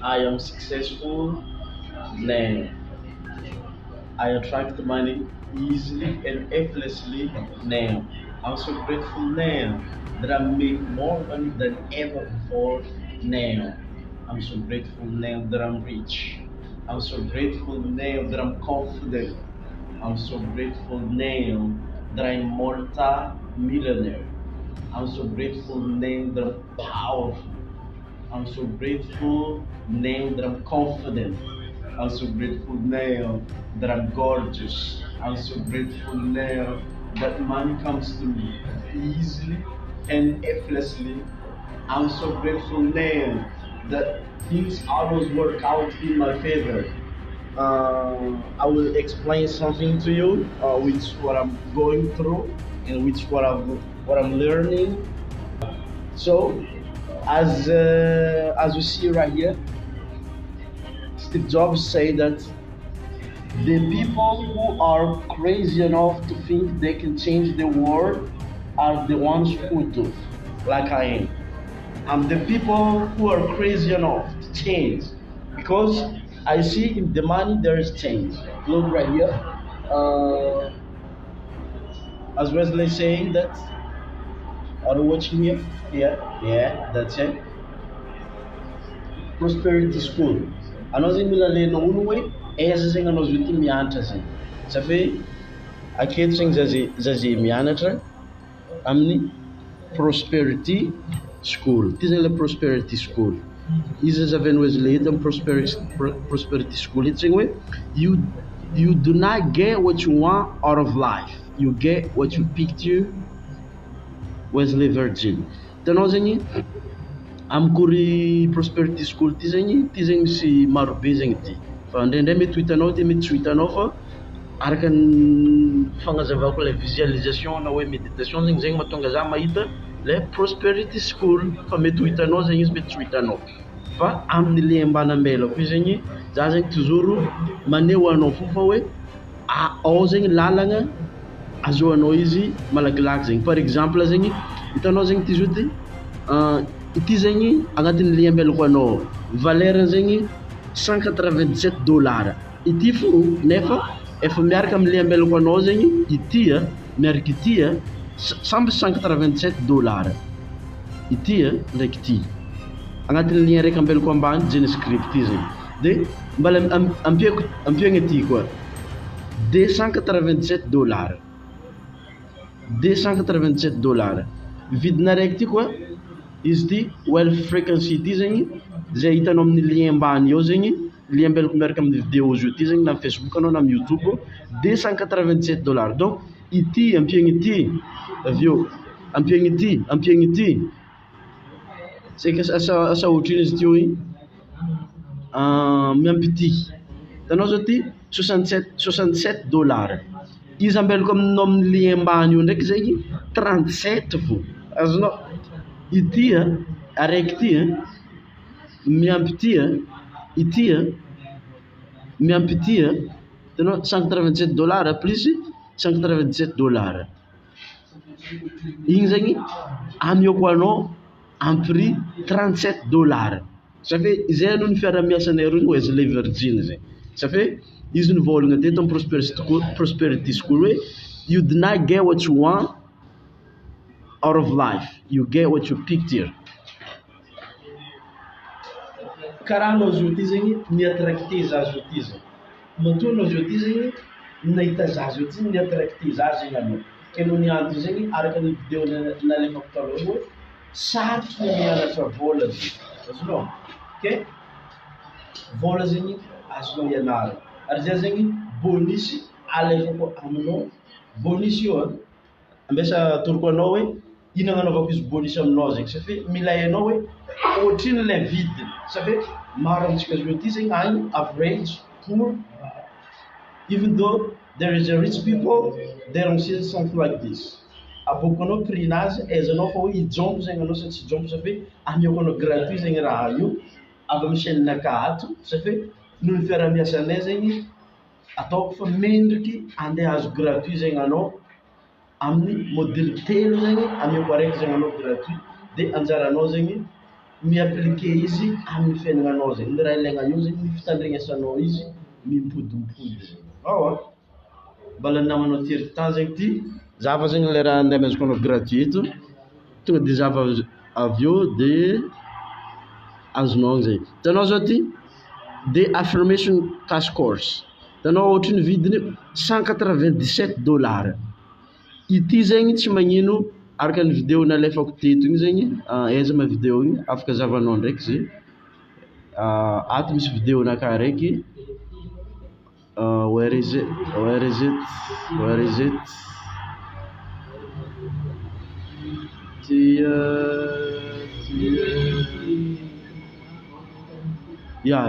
I am successful now. I attract money easily and effortlessly now. I'm so grateful now that I make more money than ever before now. I'm so grateful now that I'm rich. I'm so grateful now that I'm confident. I'm so grateful now that I'm multi-millionaire. I'm so grateful now that I'm powerful. I'm so grateful now that I'm confident. I'm so grateful now that I'm gorgeous. I'm so grateful now that money comes to me easily and effortlessly. I'm so grateful now that things always work out in my favor. I will explain something to you, which what I'm going through and which what I'm learning. So, as we see right here, Steve Jobs said that the people who are crazy enough to think they can change the world are the ones who do, like I am. I'm the people who are crazy enough to change because I see in the money there is change. Look right here. Uh, as Wesley saying that, are you watching here? Yeah, that's it. Prosperity School. Anao zegny mila alainao ono hoe aiza zegny anao zio ty mianatra zegny. Satria aketo zegny zaze mianatra amin'ny Prosperity School. Ty zegny le Prosperity School. Izy zazavan'ny Wesley eto amin'ny Prosperity School eto zegny hoe you do not get what you want out of life. You get what you picture. Wesley Virgin. Hitanao zegny amikory Prosperity School ty zegny misy marobe zegny ty. Fa ndraindray mety ho hitanao ty mety tsy ho hitanao fa araka ny fagnazavako la visualisation na hoe méditation zegny mahatonga za mahita le Prosperity School. Fa mety ho hitanao zegny izy mety tsy ho hitanao. Fa amin'ny le ambany ambelako io zegny za zegny toujours maneho anao fo fa hoe ao zegny lalagna azohanao izy malakilaky zegny. Par exemple zegny hitanao zegny ty zio ty ity zegny agnatin'ny le ambelako anao valeur zegny $187. Ity fo nefa efa miaraka amin'ny le ambelako anao zegny ity miaraka ity samby $187. Ity ndraiky ity agnatin'ny lien raiky ambelako ambany JavaScript ity zegny. De mbala ampiagna ity koa $287. $287. Vidina raiky ty koa izy ty wealth frequency ity zegny zay hitanao amin'ny lien ambany eo zegny lien ambelako miaraka amin'ny vidéo zio ty zegny na Facebook anao na amin'ny YouTube $287. Donc ity ampiagna ity avy eo ampiagna ity seka asa ohatrino izy teo miampy ity hitanao zao ty $67. Izy ambelako aminao amin'ny lien ambany io ndraiky zegny 37 fo azonao. Ity araiky ity miampy ity miampy ity hitanao $187 plus $187. Igny zegny amiako anao en prix $37. Satria izay aloha ny fiara-miasanay roy Wesley Virgin zegny. Satria izy nivolagna teto amin'ny Prosperity School hoe you do not get what you want out of life, you get what you picture. Karaha anao zio ty zegny niattracte za zio ty zegny. Matoa anao zio ty zegny nahita za zio ty niattracte za zegny anao. Ke noho ny antony zegny araka ny vidéo nalefako taloha hoe sarotra ny mianatra vola zegny. Azonao? Ke vola zegny azonao ianarana. Ary zay zegny bonus alefako aminao. Bonus io ambesa atoroko anao hoe ino agnanaovako izy bonus aminao zegny satria mila hainao hoe ohatrino le vidiny satria maro amintsika zio ty zegny agny average poor. Even though there is a rich people, they don't see something like this. Aboko anao prix nazy aizanao fa hoe ijombo zegny anao sa tsy ijombo satria amiako anao gratuit zegny raha io avy amin'ny chaîne-naka ato satria noho ny fiara-miasanay zegny ataoko fa mendriky andeha azo gratuit zegny anao amin'ny modèle telo zegny amiako araiky zegny anao gratuit. De anjaranao zegny mi-appliquer izy amin'ny fiaignananao zegny. Ny raha ilaigna io zegny fitandregnesanao izy mimpodimpody. Mbala namanao tery temps zegny ty zava zegny le raha andeha amezako anao gratuit tonga de zava avy eo de azonao zay. Hitanao zao ty de affirmation cash course, hitanao ohatriny vidiny $197. Ity zegny tsy magnino araka ny vidéo nalefako teto igny zegny aiza ma vidéo igny afaka zavanao ndraiky zay ato misy vidéo naka raiky where is it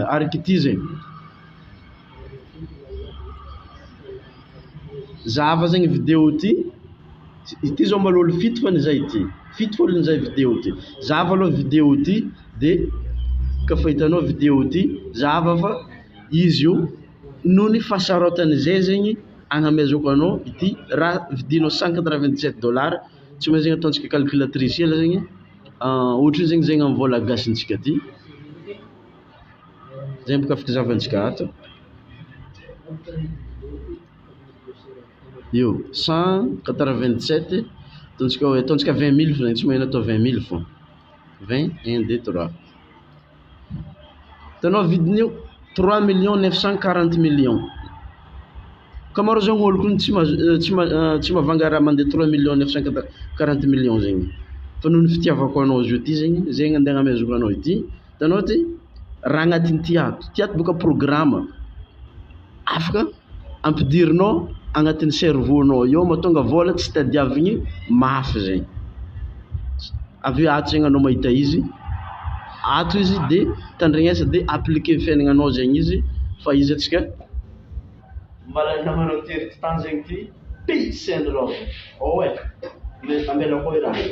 araka ity zegny zava zegny vidéo ity zao mbala olo fito fa nizay ity fito fôlo nizay vidéo ty zava aloha vidéo ty de kafa hitanao vidéo ty zava fa izy io noho ny fahasarotan'izay zegny agnamezako anao ity raha vidinao $197 tsy maintsy zegny ataontsika calculatrice ela zegny ohatriny zegny zegny amin'ny vola gasintsika ty zegny boka afaka zavantsika ato io 197 ataontsika 20 000 fa tsy magnino atao 20 000 fô 20 1 2 3 hitanao vidin'io 3 940 millions. Kamaro zao olo kony tsy mavanga raha mandeha 3 940 millions zegny fa noho ny fitiavako anao izy io ty zegny zegny andeha agnamezako anao ity. Hitanao ty raha agnatin'ny tiato boka programme afaka ampidirinao agnatin'ny cerveau-nao eo mahatonga vola tsy tadiavigny mafy zegny. Avy eo ato zegny anao mahita izy ato izy de tandregnesa de appliquer fiaignananao zegny izy fa izy atsika mbala namanao tery temps zegny ty peace and love. Oh ouais, ambelako raha